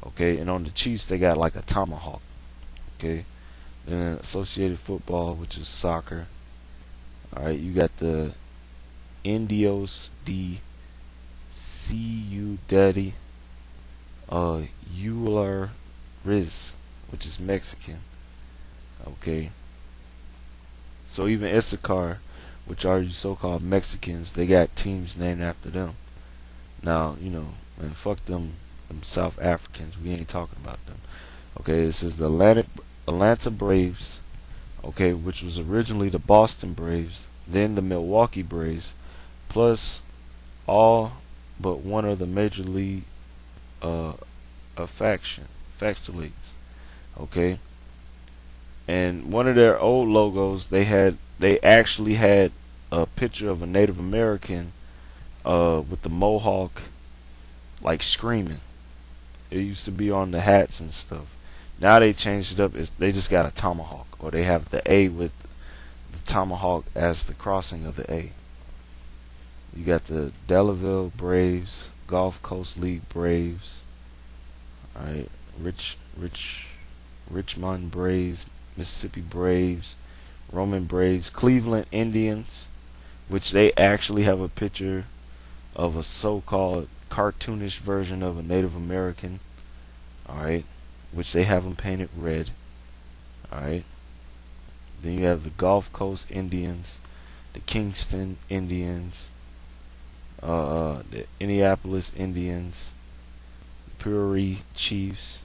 Okay, and on the Chiefs they got like a tomahawk. Okay, then associated football, which is soccer. All right, you got the Indios de Ciudad Euler Riz, which is Mexican. Okay, so even Issachar, which are you so-called Mexicans, they got teams named after them. Now, man, fuck them South Africans. We ain't talking about them. Okay, this is the Atlanta Braves. Okay, which was originally the Boston Braves, then the Milwaukee Braves, plus all but one of the major league uh, factual leagues. Okay, and one of their old logos, they actually had a picture of a Native American with the mohawk, like screaming. It used to be on the hats and stuff. Now they changed it up. They just got a tomahawk, or they have the A with the tomahawk as the crossing of the A. You got the Delaware Braves, Gulf Coast League Braves, all right, Richmond Braves, Mississippi Braves, Roman Braves, Cleveland Indians, which they actually have a picture of a so-called cartoonish version of a Native American, all right, which they have them painted red, all right. Then you have the Gulf Coast Indians, the Kingston Indians, the Indianapolis Indians, the Prairie Chiefs,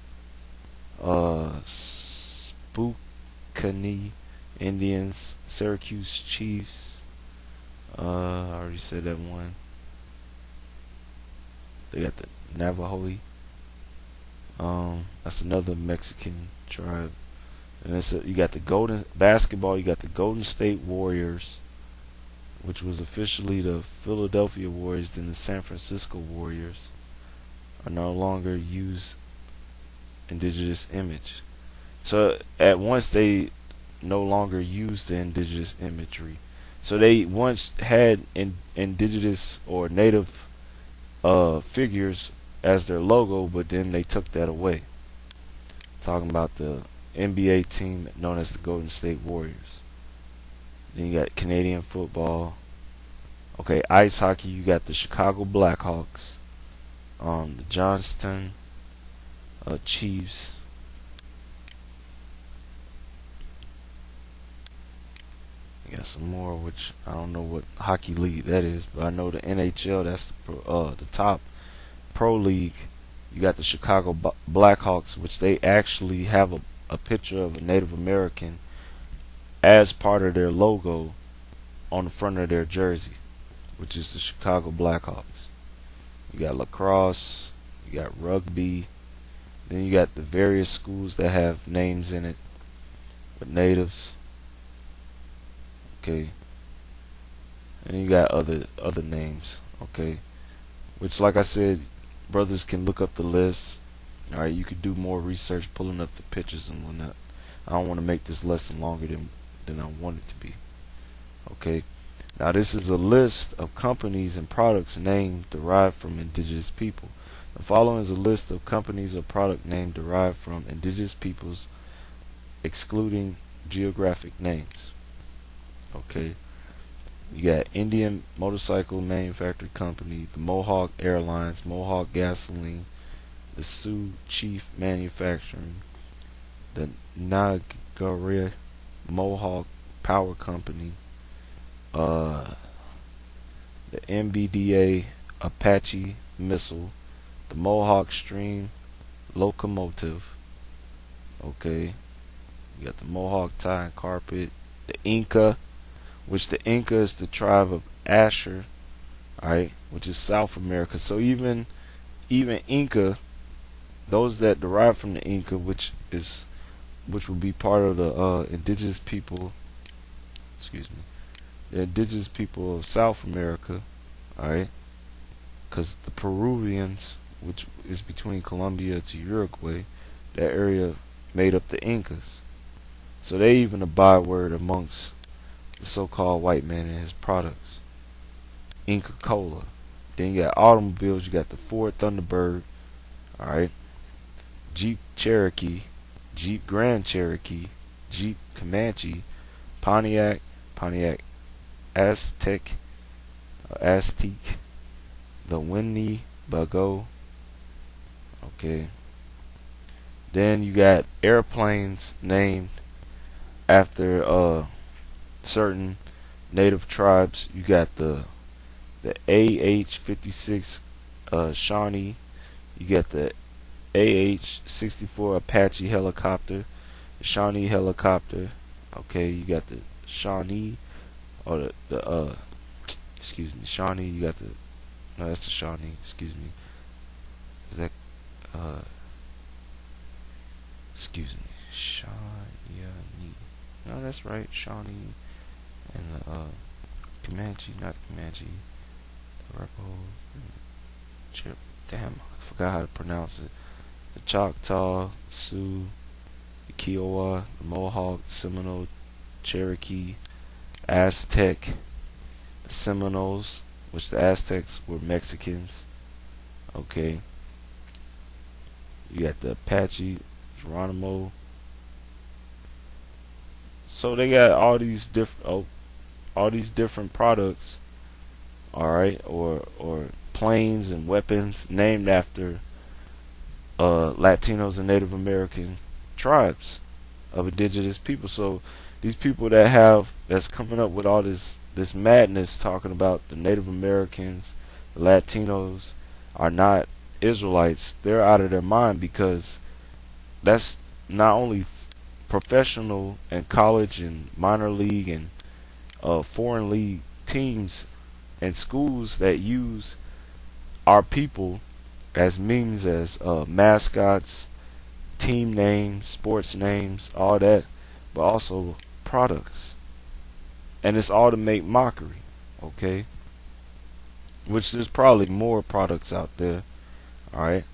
Spokane Indians, Syracuse Chiefs. I already said that one. They got the Navajo. That's another Mexican tribe. And you got the Golden basketball. You got the Golden State Warriors, which was officially the Philadelphia Warriors. Then the San Francisco Warriors are no longer used indigenous image. So at once they no longer used the indigenous imagery. So they once had indigenous or native figures as their logo, but then they took that away. Talking about the NBA team known as the Golden State Warriors. Then you got Canadian football. Okay, ice hockey, you got the Chicago Blackhawks, the Johnston Chiefs. You got some more, which I don't know what hockey league that is, but I know the NHL. That's the top pro league. You got the Chicago Blackhawks, which they actually have a picture of a Native American as part of their logo on the front of their jersey, which is the Chicago Blackhawks. You got lacrosse, you got rugby, then you got the various schools that have names in it with natives. Okay, and you got other names. Okay, which, like I said, brothers can look up the list. All right, you could do more research, pulling up the pictures and whatnot. I don't want to make this lesson longer than I want it to be. Okay, now this is a list of companies and products named derived from indigenous people. The following is a list of companies or product named derived from indigenous peoples, excluding geographic names. Okay, you got Indian Motorcycle Manufacturing Company, the Mohawk Airlines, Mohawk Gasoline, the Sioux Chief Manufacturing, the Nagare Mohawk Power Company, the MBDA Apache Missile, the Mohawk Stream Locomotive. Okay, you got the Mohawk Tie and Carpet, the Inca, which the Inca is the tribe of Asher, alright, which is South America. So even Inca, those that derive from the Inca, which would be part of the indigenous people, the indigenous people of South America, alright, because the Peruvians, which is between Colombia to Uruguay, that area made up the Incas. So they even a byword amongst the so-called white man and his products. Inca Cola. Then you got automobiles. You got the Ford Thunderbird. All right. Jeep Cherokee, Jeep Grand Cherokee, Jeep Comanche, Pontiac Aztec, the Winnebago. Okay. Then you got airplanes named after certain native tribes. You got the AH-56 Shawnee. You got the AH-64 Apache helicopter, the Shawnee helicopter. Okay, you got the Shawnee or the excuse me, Shawnee. You got the no, that's the Shawnee. Excuse me. Is that uh excuse me, Shawnee? No, that's right, Shawnee and the Comanche, not Comanche. The Rebel. Damn, I forgot how to pronounce it. The Choctaw, Sioux, the Kiowa, the Mohawk, Seminole, Cherokee, Aztec, the Seminoles, which the Aztecs were Mexicans. Okay. You got the Apache, Geronimo. So they got all these different products, all right, or planes and weapons named after Latinos and Native American tribes of indigenous people. So these people that's coming up with all this madness talking about the Native Americans, the Latinos are not Israelites. They're out of their mind, because that's not only professional and college and minor league and foreign league teams and schools that use our people as means, as mascots, team names, sports names, all that, but also products. And it's all to make mockery, okay? Which there's probably more products out there, alright,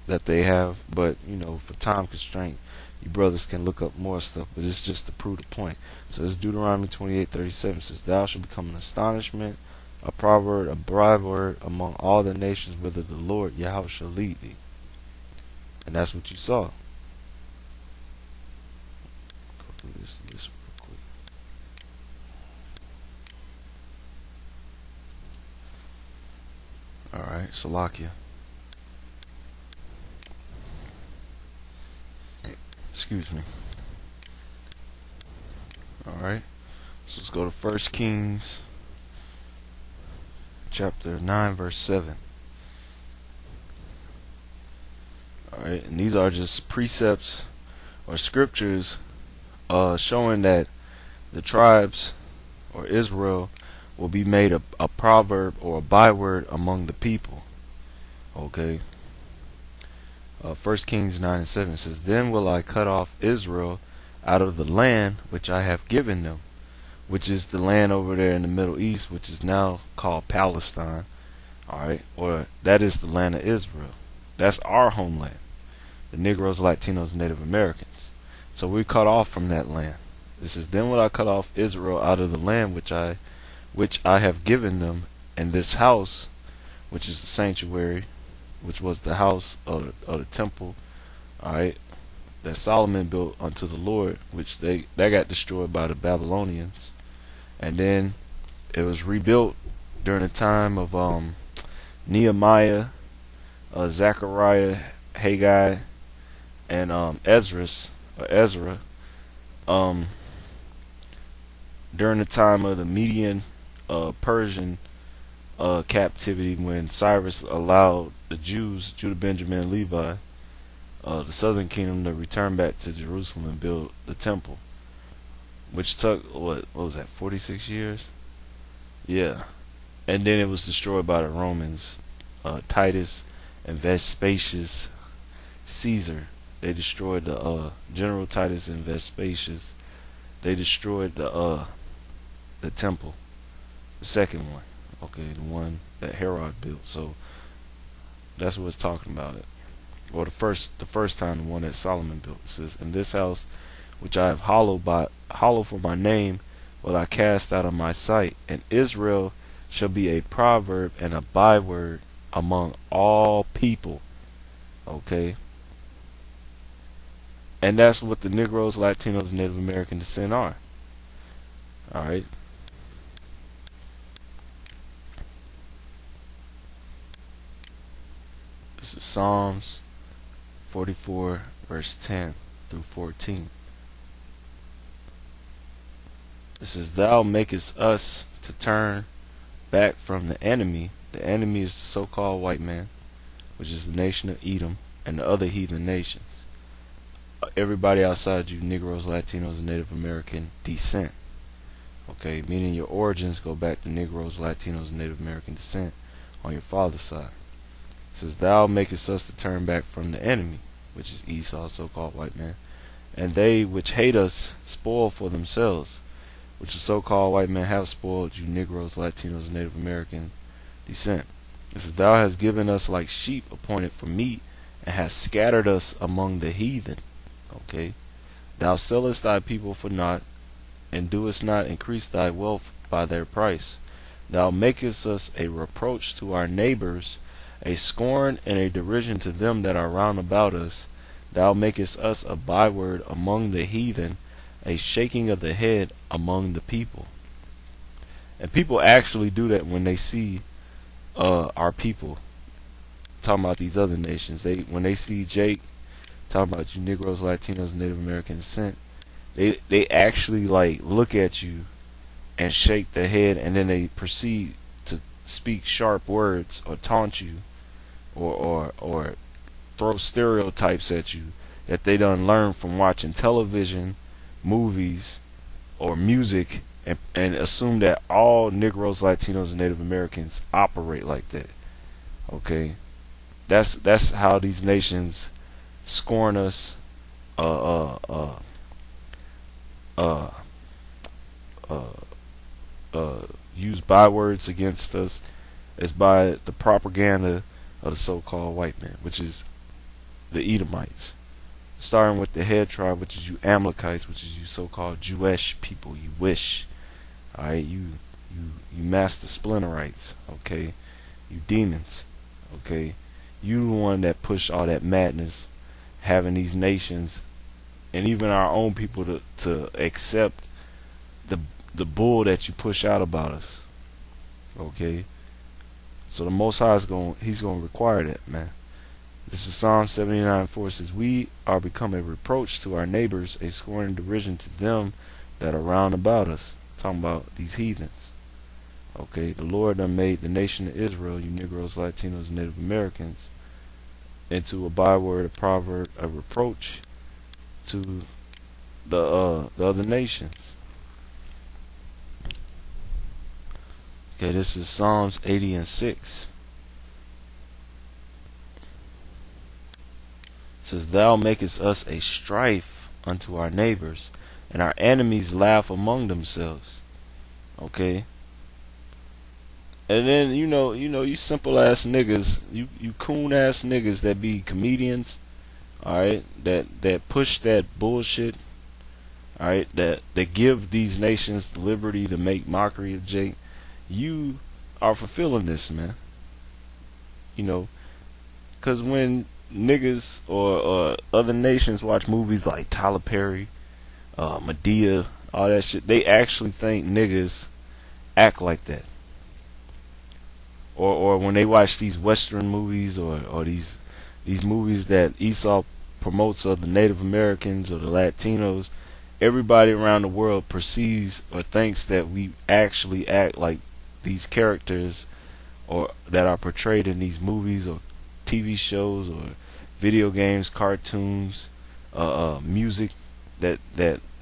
that they have, but for time constraint, you brothers can look up more stuff, but it's just to prove the point. So it's Deuteronomy 28:37 says, "Thou shalt become an astonishment, a proverb, a byword among all the nations, whither the Lord Yahweh shall lead thee." And that's what you saw. Go through this real quick. Alright, Salakia. Excuse me. Alright. So let's go to 1 Kings chapter 9 verse 7. Alright, and these are just precepts or scriptures showing that the tribes or Israel will be made a proverb or a byword among the people. Okay. 1 Kings 9 and 7 says, "Then will I cut off Israel out of the land which I have given them," which is the land over there in the Middle East, which is now called Palestine. Alright, or that is the land of Israel. That's our homeland. The Negros, Latinos, and Native Americans. So we cut off from that land. This is, "Then will I cut off Israel out of the land which I have given them, and this house," which is the sanctuary, which was the house of the temple, alright, that Solomon built unto the Lord, which that got destroyed by the Babylonians. And then it was rebuilt during the time of Nehemiah, Zechariah, Haggai, and Ezra, during the time of the Median Persian captivity, when Cyrus allowed the Jews, Judah, Benjamin, and Levi, the southern kingdom, to return back to Jerusalem and build the temple, which took what was that, 46 years? Yeah. And then it was destroyed by the Romans, Titus and Vespasius Caesar. They destroyed the General Titus and Vespasius. They destroyed the temple, the second one. Okay, the one that Herod built. So that's what it's talking about. Or the first time, the one that Solomon built. It says, "In this house which I have hollowed for my name will I cast out of my sight, and Israel shall be a proverb and a byword among all people." Okay. Okay, and that's what the Negroes, Latinos, and Native American descent are. All right. This is Psalms 44, verse 10 through 14. This is, Thou makest us to turn back from the enemy. The enemy is the so-called white man, which is the nation of Edom and the other heathen nations. Everybody outside you, Negroes, Latinos, and Native American descent. Okay, meaning your origins go back to Negroes, Latinos, and Native American descent on your father's side. It says, Thou makest us to turn back from the enemy, which is Esau, so-called white man, and they which hate us spoil for themselves, which the so-called white men have spoiled you, Negroes, Latinos, and Native American descent. It says, Thou hast given us like sheep appointed for meat, and hast scattered us among the heathen. Okay, Thou sellest thy people for naught, and doest not increase thy wealth by their price. Thou makest us a reproach to our neighbors, a scorn and a derision to them that are round about us. Thou makest us a byword among the heathen, a shaking of the head among the people. And people actually do that when they see our people talking about these other nations. When they see Jake talking about you Negroes, Latinos, and Native American descent, they actually like look at you and shake their head, and then they proceed to speak sharp words or taunt you or throw stereotypes at you that they done learn from watching television, movies, or music, and assume that all Negroes, Latinos, and Native Americans operate like that. Okay, that's how these nations scorn us, uh, uh, uh, uh, use bywords against us, is by the propaganda of the so-called white man, which is the Edomites, starting with the head tribe, which is you Amalekites, which is you so-called Jewish people, you wish. Alright, you master splintérites, okay? You demons, okay? You the one that push all that madness, having these nations and even our own people to accept the bull that you push out about us. Okay? So the Most High he's gonna require that, man. This is Psalm 79:4. It says, We are become a reproach to our neighbors, a scorn and derision to them that are round about us. Talking about these heathens. Okay, the Lord done made the nation of Israel, you Negroes, Latinos, and Native Americans, into a byword, a proverb, a reproach to the other nations. Okay, this is Psalms 80:6. It says, Thou makest us a strife unto our neighbors, and our enemies laugh among themselves. Okay. And then you simple ass niggas, you coon ass niggas that be comedians, alright, that push that bullshit, alright, that give these nations the liberty to make mockery of Jake. You are fulfilling this, man. Cause when niggas or other nations watch movies like Tyler Perry, Medea, all that shit, they actually think niggas act like that. Or when they watch these Western movies or these movies that Esau promotes of the Native Americans or the Latinos, everybody around the world perceives or thinks that we actually act like these characters or that are portrayed in these movies or TV shows or video games, cartoons, music that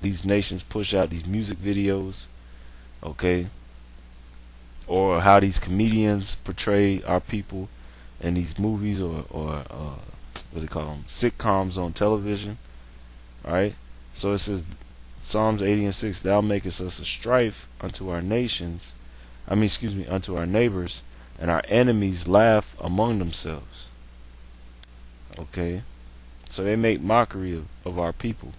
these nations push out, these music videos, okay, or how these comedians portray our people in these movies or what do they call them, sitcoms on television. All right, so it says Psalms 80:6, Thou makest us a strife unto our nations. Unto our neighbors, and our enemies laugh among themselves. Okay, so they make mockery of our people.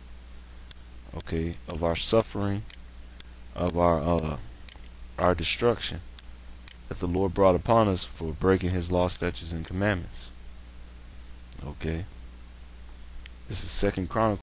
Okay, of our suffering, of our destruction that the Lord brought upon us for breaking His law, statutes, and commandments. Okay, This is Second Chronicles